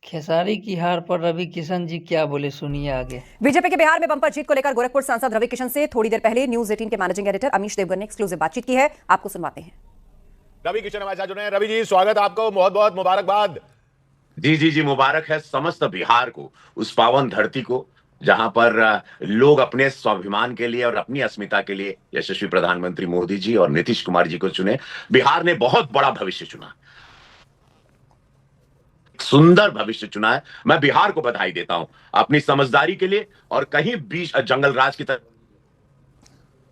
खेसारी की हार पर रवि किशन जी क्या बोले, सुनिए आगे। बीजेपी के बिहार में बंपर जीत को लेकर गोरखपुर सांसद रवि किशन से थोड़ी देर पहले न्यूज 18 के मैनेजिंग एडिटर अमीश देवगन ने एक्सक्लूसिव बातचीत की है, आपको सुनवाते हैं। रवि किशन हमारे साथ जुड़े हैं। रवि जी, स्वागत आपको, बहुत बहुत मुबारकबाद। जी जी जी, मुबारक है समस्त बिहार को, उस पावन धरती को जहां पर लोग अपने स्वाभिमान के लिए और अपनी अस्मिता के लिए यशस्वी प्रधानमंत्री मोदी जी और नीतीश कुमार जी को चुने। बिहार ने बहुत बड़ा भविष्य चुना, सुंदर भविष्य चुना है। मैं बिहार को बधाई देता हूं अपनी समझदारी के लिए, और कहीं बीच जंगल राज की तरह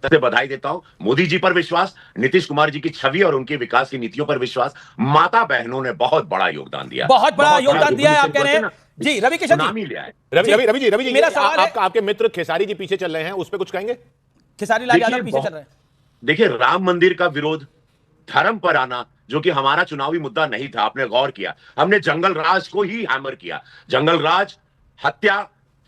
से बधाई देता हूं। मोदी जी पर विश्वास, नीतीश कुमार जी की छवि और उनकी विकास की नीतियों पर विश्वास। माता बहनों ने बहुत बड़ा योगदान दिया, बहुत बड़ा योगदान दिया है, आप कह रहे हैं। जी रवि किशन जी, रवि जी, मेरा सवाल है, आपके मित्र खेसारी जी पीछे चल रहे हैं, उस पर कुछ कहेंगे? खेसारी लाल यादव पीछे चल रहे हैं। देखिए, राम मंदिर का विरोध, धर्म पर आना, जो कि हमारा चुनावी मुद्दा नहीं था, आपने गौर किया, हमने जंगल राज को ही हैमर किया। जंगल राज, हत्या,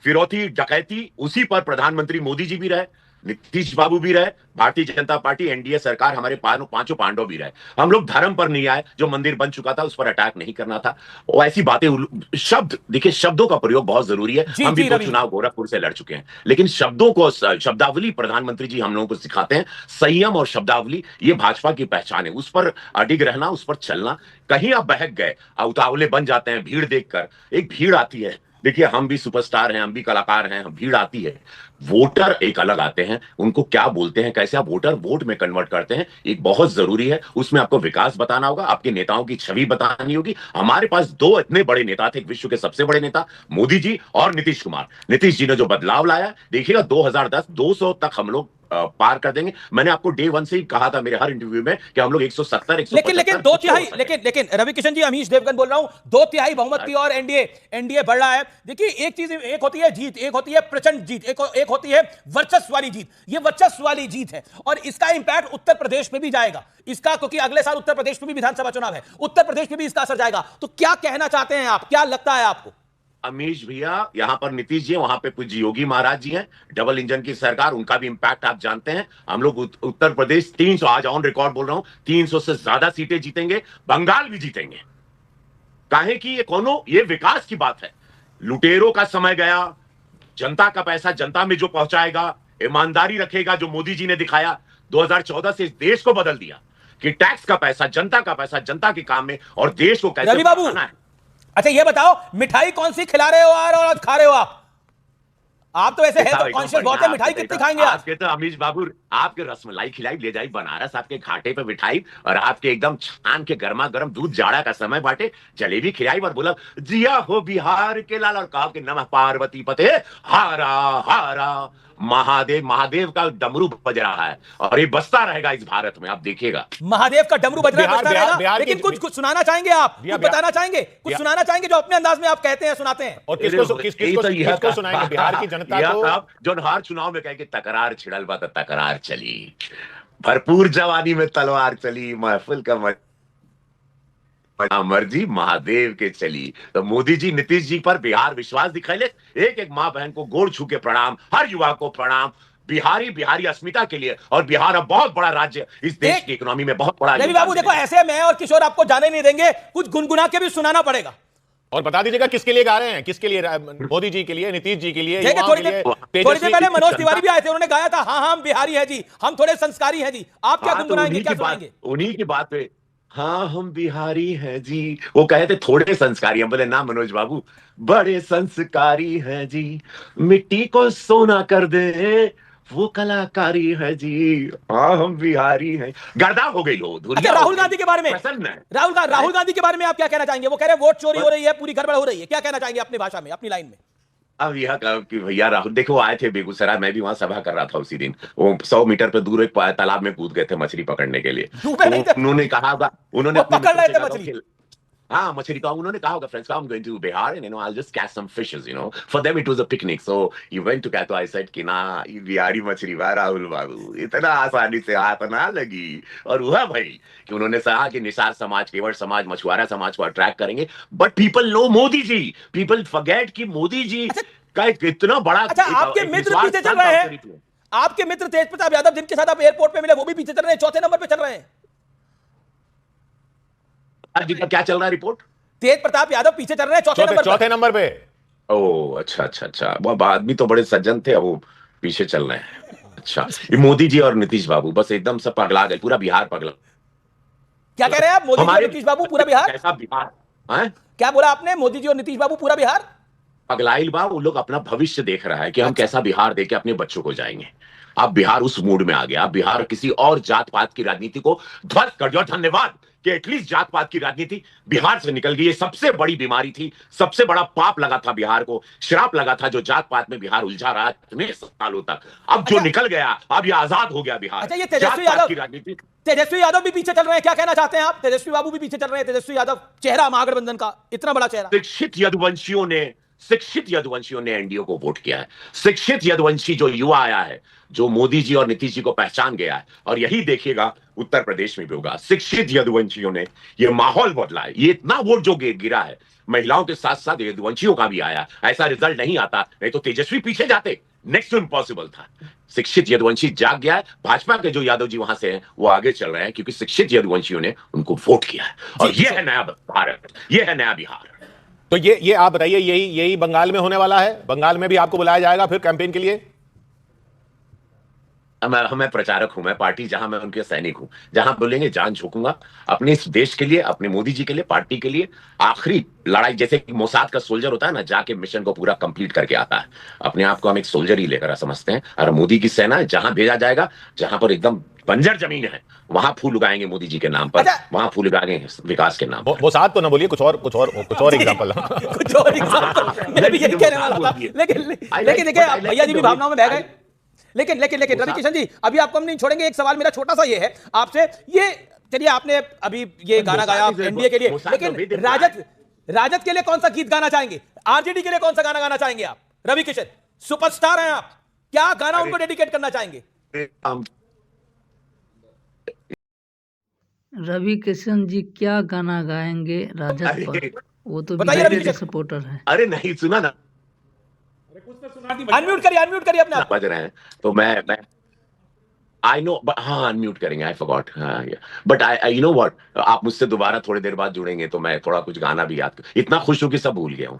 फिरौती, डकैती, उसी पर प्रधानमंत्री मोदी जी भी रहे, नीतीश बाबू भी रहे, भारतीय जनता पार्टी एनडीए सरकार, हमारे पांचों पांडव भी रहे। हम लोग धर्म पर नहीं आए, जो मंदिर बन चुका था उस पर अटैक नहीं करना था। वो ऐसी बातें, शब्द, देखिए शब्दों का प्रयोग बहुत जरूरी है। हम भी 2 चुनाव गोरखपुर से लड़ चुके हैं, लेकिन शब्दों को, शब्दावली प्रधानमंत्री जी हम लोगों को सिखाते हैं। संयम और शब्दावली, ये भाजपा की पहचान है, उस पर अडिग रहना, उस पर चलना। कहीं आप बहक गए, उतावले बन जाते हैं भीड़ देखकर। एक भीड़ आती है, देखिए हम भी सुपरस्टार हैं, हम भी कलाकार हैं, भीड़ आती है। वोटर एक अलग आते हैं, उनको क्या बोलते हैं, कैसे आप वोटर वोट में कन्वर्ट करते हैं, एक बहुत जरूरी है। उसमें आपको विकास बताना होगा, आपके नेताओं की छवि बतानी होगी। हमारे पास 2 इतने बड़े नेता थे, विश्व के सबसे बड़े नेता मोदी जी और नीतीश कुमार। नीतीश जी ने जो बदलाव लाया, देखिएगा 2010 200 तक हम लोग पार कर देंगे। मैंने आपको डे 1 से ही कहा था मेरे हर इंटरव्यू में कि हम लोग 170 लेकिन 2/3, लेकिन रवि किशन जी, अमीश देवगन बोल रहा हूं, 2/3 बहुमत की और एनडीए बढ़ रहा है। देखिए, एक चीज, एक होती है जीत, एक होती है प्रचंड जीत, एक होती है वर्चस्व वाली जीत। ये वर्चस्व वाली जीत है और इसका इंपैक्ट उत्तर प्रदेश में भी जाएगा इसका, क्योंकि अगले साल उत्तर प्रदेश में भी विधानसभा चुनाव है, उत्तर प्रदेश में भी इसका असर जाएगा। तो क्या कहना चाहते हैं आप, क्या लगता है आपको? अमीश भैया, यहां पर नीतीश जी, वहां पे पूज्य योगी महाराज जी हैं, डबल इंजन की सरकार, उनका भी इंपैक्ट आप जानते हैं। हम लोग उत्तर प्रदेश 300, आज ऑन रिकॉर्ड बोल रहा हूं, 300 से ज्यादा सीटें जीतेंगे, बंगाल भी जीतेंगे। काहे कि ये विकास की बात है। लुटेरों का समय गया, जनता का पैसा जनता में जो पहुंचाएगा, ईमानदारी रखेगा, जो मोदी जी ने दिखाया 2014 से इस देश को बदल दिया कि टैक्स का पैसा जनता के काम में, और देश को कैसे बढ़ाना है। अच्छा ये बताओ, मिठाई कौन सी खिला रहे हो और खा रहे हो आप तो ऐसे हेल्थ कॉन्शियस बहुत है, मिठाई कितनी खाएंगे आप? आपके तो अमीश बाबू, आपके रसमलाई खिलाई ले जाई बनारस, आपके घाटे पे बिठाई, और आपके एकदम छान के गर्मा गर्म दूध, जाड़ा का समय बाटे, जलेबी खिलाई और बोला जिया हो बिहार के लाल, और कहा कि नमः पार्वती पते हारा हारा महादेव का डमरू बज रहा है, और ये बजता रहेगा इस भारत में, आप देखिएगा महादेव का डमरू बज रहा है, बजता रहेगा। लेकिन कुछ सुनाना चाहेंगे आप, कुछ बताना चाहेंगे, कुछ सुनाना चाहेंगे जो अपने अंदाज में आप कहते हैं, सुनाते हैं। और किसको सुनाएंगे बिहार की जनता को? जो हर चुनाव में कहे कि तकरार छिड़ल बा, तकरार चली, भरपूर जवानी में तलवार चली, महफिल का मर्जी महादेव के चली। तो मोदी जी, नीतीश जी पर बिहार विश्वास दिखाइले, एक एक माँ बहन को गोड़ छू के प्रणाम, हर युवा को प्रणाम। बिहारी अस्मिता के लिए, और बिहार अब बहुत बड़ा राज्य, इस देश की इकोनॉमी में बहुत बड़ा। रवि बाबू देखो, ऐसे मैं और किशोर आपको जाने नहीं देंगे, कुछ गुनगुना के भी सुनाना पड़ेगा। और बता दीजिएगा किसके लिए गा रहे हैं, किसके लिए? मोदी जी के लिए, नीतीश जी के लिए? थोड़ी देर पहले मनोज तिवारी भी आए थे, उन्होंने गाया था हाँ हम बिहारी है जी, हम थोड़े संस्कारी हैं जी। आप क्या गुनगुनाएंगे, क्या सुनाएंगे? उन्हीं की बात पे, हाँ हम बिहारी हैं जी, वो कहे थे थोड़े संस्कारी, हम बोले ना मनोज बाबू, बड़े संस्कारी हैं जी, मिट्टी को सोना कर दे वो कलाकारी है जी, हाँ हम बिहारी हैं। गर्दा हो गई हो। अच्छा, राहुल गांधी के बारे में, राहुल गांधी के बारे में आप क्या कहना चाहेंगे? वो कह रहे हैं वोट चोरी हो रही है, पूरी गड़बड़ हो रही है, क्या कहना चाहेंगे अपनी भाषा में, अपनी लाइन में? अब यह कहा कि भैया राहुल, देखो आए थे बेगूसराय, मैं भी वहां सभा कर रहा था उसी दिन, वो 100 मीटर पे दूर एक तालाब में कूद गए थे मछली पकड़ने के लिए। उन्होंने कहा होगा, उन्होंने पकड़ रहे थे मछली, हाँ मछली का, उन्होंने कहा होगा friends, I'm going to Bihar and I'll just catch some fishes, for them it was a picnic, so you went to catch, I said कि ना ये बिहारी मछली बा राहुल बाबू, इतना आसानी से हाथ ना लगी। और हुआ भाई कि उन्होंने कहा कि निसार समाज, केवट समाज, मछुआरा समाज को अट्रैक्ट करेंगे, but people know Modi ji, people forget कि मोदी जी का एक इतना बड़ा। अच्छा, आपके मित्र पीछे चल रहे हैं, आपके मित्र तेज प्रताप यादव जिनके साथ आप एयरपोर्ट पे मिले, वो भी पीछे चल रहे हैं, 4थे नंबर पे चल रहे हैं। जी का क्या चल रहा है रिपोर्ट? तेज प्रताप यादव पीछे चल रहे हैं चौथे नंबर पर। चौथे नंबर पे। ओ अच्छा अच्छा अच्छा, वो आदमी तो बड़े सज्जन थे, वो पीछे चल रहे हैं। अच्छा, ये मोदी जी और नीतीश बाबू बस एकदम से पगला गए, पूरा बिहार पगला। क्या कह रहे हैं आप? मोदी जी और हमारे नीतीश बाबू पूरा बिहार? कैसा बिहार है? क्या बोला आपने? मोदी जी और नीतीश बाबू पूरा बिहार? पगलाइल बा, वो लोग अपना भविष्य देख रहा है कि हम कैसा बिहार देके अपने बच्चों को जाएंगे। अब बिहार उस मूड में आ गया। अब बिहार किसी और जात पात की राजनीति को ध्वस्त कर दिया। धन्यवाद कि एटलीस्ट जात पात की राजनीति बिहार से निकल गई। ये सबसे बड़ी बीमारी थी, सबसे बड़ा पाप लगा था बिहार को, श्राप लगा था जो जात पात में बिहार उलझा रहा इतने सालों तक। अब जो निकल गया, अब ये आजाद हो गया बिहार। अच्छा, ये तेजस्वी यादव की राजनीति, तेजस्वी यादव भी पीछे चल रहे हैं, क्या कहना चाहते हैं आप? तेजस्वी बाबू भी पीछे चल रहे हैं। तेजस्वी यादव चेहरा महागठबंधन का, इतना बड़ा चेहरा। शिक्षित यदुवंशियों ने एनडीए को वोट किया है। शिक्षित यदुवंशी जो युवा आया है, जो मोदी जी और नीतीश जी को पहचान गया है, और यही देखिएगा उत्तर प्रदेश में भी होगा। शिक्षित यदुवंशियों ने ये माहौल बदला है। ये इतना वोट जो गिरा है, महिलाओं के साथ साथ यदुवंशियों का भी आया। ऐसा रिजल्ट नहीं आता, नहीं तो तेजस्वी पीछे जाते, नेक्स्ट इम्पॉसिबल था। शिक्षित यदुवंशी जाग गया है। भाजपा के जो यादव जी वहां से हैं वो आगे चल रहे हैं क्योंकि शिक्षित यदुवंशियों ने उनको वोट किया है। और ये है नया भारत, ये है नया बिहार। तो ये आप बताइए, यही बंगाल में होने वाला है? बंगाल में भी आपको बुलाया जाएगा फिर कैंपेन के लिए? मैं प्रचारक हूं, मैं पार्टी, जहां मैं उनके सैनिक हूं, जहां बोलेंगे जान झोंकूंगा अपने इस देश के लिए, अपने मोदी जी के लिए, पार्टी के लिए। आखिरी लड़ाई, जैसे कि मोसाद का सोल्जर होता है ना, जाके मिशन को पूरा कंप्लीट करके आता है। अपने आप को हम एक सोल्जर ही लेकर समझते हैं। और मोदी की सेना जहां भेजा जाएगा, जहां पर एकदम बंजर जमीन है, वहां फूल उगाएंगे मोदी जी के नाम पर। वहां फूल उगाएंगे विकास के नाम पर। वो साथ तो ना बोलिए, कुछ और एग्जांपल। कुछ और एग्जांपल मैं भी यही कहने वाला था। लेकिन देखिए, भैया जी भी भावनाओं में बह गए। लेकिन रवि किशन जी, अभी आपको हम नहीं छोड़ेंगे। एक सवाल मेरा छोटा सा ये है आपसे, ये चलिए आपने अभी ये गाना गाया एनडीए के लिए, लेकिन राजद के लिए कौन सा गीत गाना चाहेंगे? आरजेडी के लिए कौन सा गाना गाना चाहेंगे आप? रवि किशन सुपरस्टार हैं आप, क्या गाना उनको डेडिकेट करना चाहेंगे? रवि किशन जी क्या गाना गाएंगे राजद पर? वो तो बताइए बीजेपी रवि के किशन। सपोर्टर हैं। अरे नहीं, सुना ना, अनम्यूट करिए अपना। बज रहे हैं तो मैं आई नो, हाँ अनम्यूट करेंगे, आई फॉरगॉट। हाँ, but I you know what, आप मुझसे दोबारा थोड़ी देर बाद जुड़ेंगे तो मैं थोड़ा कुछ गाना भी याद कर, इतना खुश हूं कि सब भूल गया हूं।